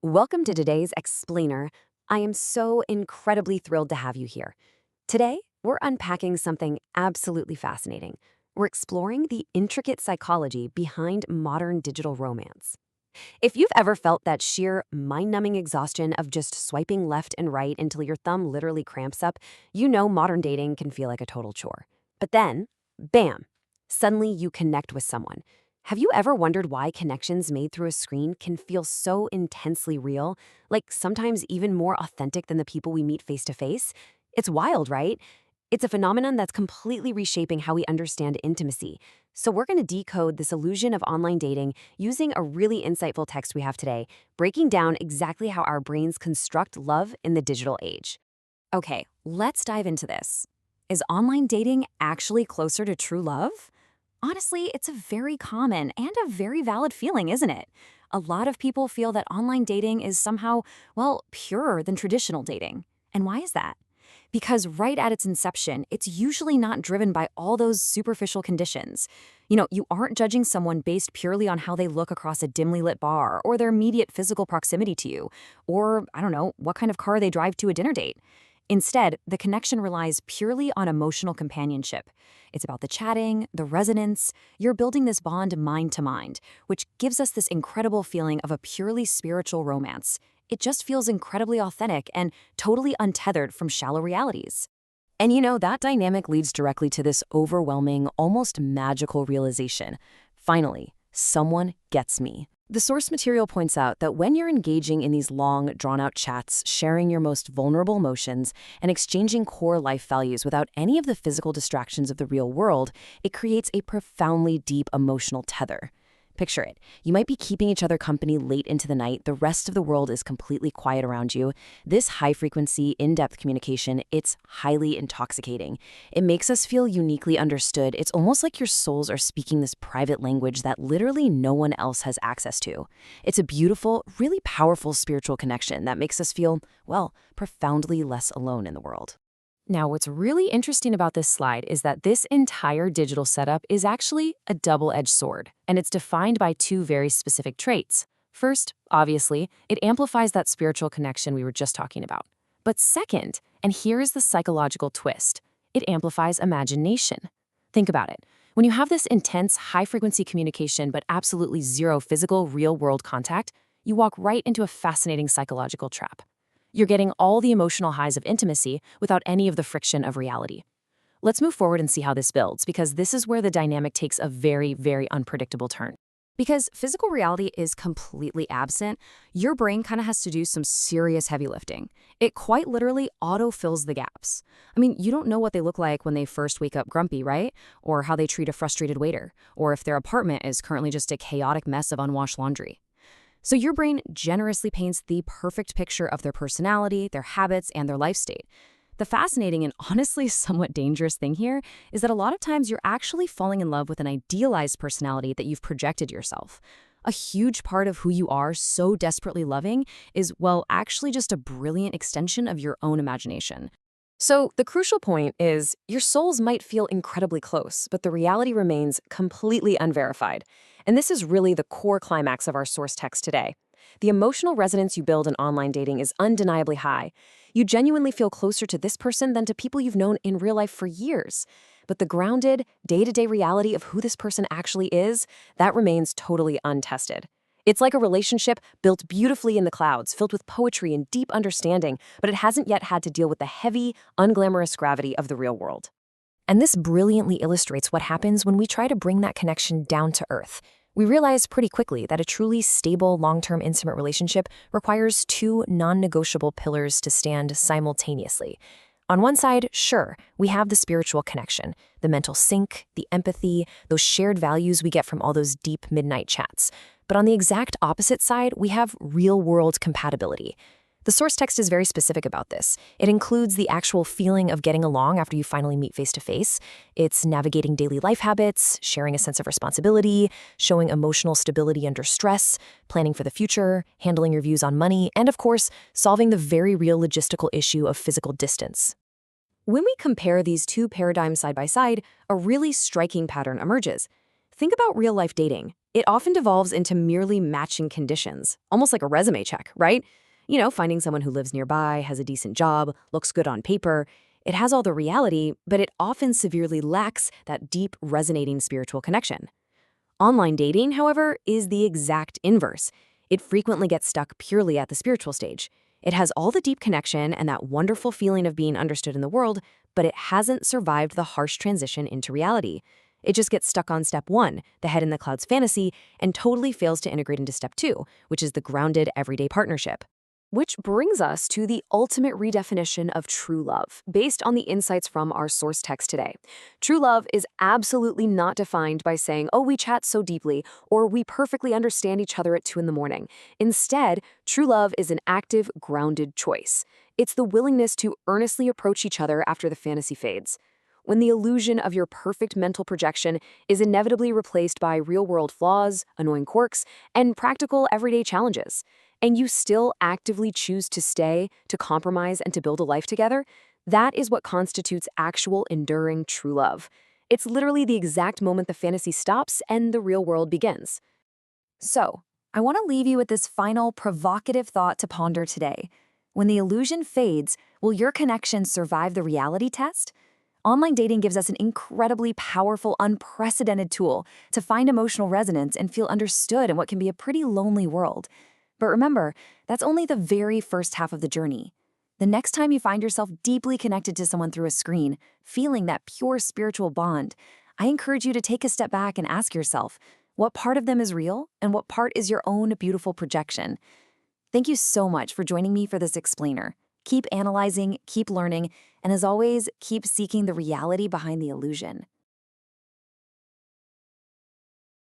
Welcome to today's Explainer. I am so incredibly thrilled to have you here. Today, we're unpacking something absolutely fascinating. We're exploring the intricate psychology behind modern digital romance. If you've ever felt that sheer mind-numbing exhaustion of just swiping left and right until your thumb literally cramps up, you know modern dating can feel like a total chore. But then, bam, suddenly you connect with someone. Have you ever wondered why connections made through a screen can feel so intensely real, like sometimes even more authentic than the people we meet face to face? It's wild, right? It's a phenomenon that's completely reshaping how we understand intimacy. So we're going to decode this illusion of online dating using a really insightful text we have today, breaking down exactly how our brains construct love in the digital age. Okay, let's dive into this. Is online dating actually closer to true love? Honestly, it's a very common and a very valid feeling, isn't it? A lot of people feel that online dating is somehow, well, purer than traditional dating. And why is that? Because right at its inception, it's usually not driven by all those superficial conditions. You aren't judging someone based purely on how they look across a dimly lit bar, or their immediate physical proximity to you, or, I don't know, what kind of car they drive to a dinner date. Instead, the connection relies purely on emotional companionship. It's about the chatting, the resonance. You're building this bond mind to mind, which gives us this incredible feeling of a purely spiritual romance. It just feels incredibly authentic and totally untethered from shallow realities. And that dynamic leads directly to this overwhelming, almost magical realization. Finally, someone gets me. The source material points out that when you're engaging in these long, drawn-out chats, sharing your most vulnerable emotions, and exchanging core life values without any of the physical distractions of the real world, it creates a profoundly deep emotional tether. Picture it. You might be keeping each other company late into the night. The rest of the world is completely quiet around you. This high-frequency, in-depth communication, it's highly intoxicating. It makes us feel uniquely understood. It's almost like your souls are speaking this private language that literally no one else has access to. It's a beautiful, really powerful spiritual connection that makes us feel, well, profoundly less alone in the world. Now, what's really interesting about this slide is that this entire digital setup is actually a double-edged sword, and it's defined by two very specific traits. First, obviously, it amplifies that spiritual connection we were just talking about. But second, and here is the psychological twist, it amplifies imagination. Think about it. When you have this intense, high-frequency communication but absolutely zero physical, real-world contact, you walk right into a fascinating psychological trap. You're getting all the emotional highs of intimacy without any of the friction of reality. Let's move forward and see how this builds, because this is where the dynamic takes a very, very unpredictable turn. Because physical reality is completely absent, your brain kind of has to do some serious heavy lifting. It quite literally auto-fills the gaps. I mean, you don't know what they look like when they first wake up grumpy, right? Or how they treat a frustrated waiter, or if their apartment is currently just a chaotic mess of unwashed laundry. So your brain generously paints the perfect picture of their personality, their habits, and their life state. The fascinating and honestly somewhat dangerous thing here is that a lot of times you're actually falling in love with an idealized personality that you've projected yourself. A huge part of who you are so desperately loving is, well, actually just a brilliant extension of your own imagination. So the crucial point is your souls might feel incredibly close, but the reality remains completely unverified. And this is really the core climax of our source text today. The emotional resonance you build in online dating is undeniably high. You genuinely feel closer to this person than to people you've known in real life for years. But the grounded, day-to-day reality of who this person actually is, that remains totally untested. It's like a relationship built beautifully in the clouds, filled with poetry and deep understanding, but it hasn't yet had to deal with the heavy, unglamorous gravity of the real world. And this brilliantly illustrates what happens when we try to bring that connection down to earth. We realize pretty quickly that a truly stable, long-term intimate relationship requires two non-negotiable pillars to stand simultaneously. On one side, sure, we have the spiritual connection, the mental sync, the empathy, those shared values we get from all those deep midnight chats. But on the exact opposite side, we have real-world compatibility. The source text is very specific about this. It includes the actual feeling of getting along after you finally meet face-to-face. It's navigating daily life habits, sharing a sense of responsibility, showing emotional stability under stress, planning for the future, handling your views on money, and of course, solving the very real logistical issue of physical distance. When we compare these two paradigms side by side, a really striking pattern emerges. Think about real-life dating. It often devolves into merely matching conditions, almost like a resume check, right? Finding someone who lives nearby, has a decent job, looks good on paper. It has all the reality, but it often severely lacks that deep, resonating spiritual connection. Online dating, however, is the exact inverse. It frequently gets stuck purely at the spiritual stage. It has all the deep connection and that wonderful feeling of being understood in the world, but it hasn't survived the harsh transition into reality. It just gets stuck on step one, the head in the clouds fantasy, and totally fails to integrate into step two, which is the grounded everyday partnership. Which brings us to the ultimate redefinition of true love, based on the insights from our source text today. True love is absolutely not defined by saying, oh, we chat so deeply, or we perfectly understand each other at 2 in the morning. Instead, true love is an active, grounded choice. It's the willingness to earnestly approach each other after the fantasy fades. When the illusion of your perfect mental projection is inevitably replaced by real-world flaws, annoying quirks, and practical everyday challenges, and you still actively choose to stay, to compromise, and to build a life together, that is what constitutes actual, enduring, true love. It's literally the exact moment the fantasy stops and the real world begins. So, I want to leave you with this final provocative thought to ponder today. When the illusion fades, will your connection survive the reality test? Online dating gives us an incredibly powerful, unprecedented tool to find emotional resonance and feel understood in what can be a pretty lonely world. But remember, that's only the very first half of the journey. The next time you find yourself deeply connected to someone through a screen, feeling that pure spiritual bond, I encourage you to take a step back and ask yourself, what part of them is real and what part is your own beautiful projection? Thank you so much for joining me for this explainer. Keep analyzing, keep learning, and as always, keep seeking the reality behind the illusion.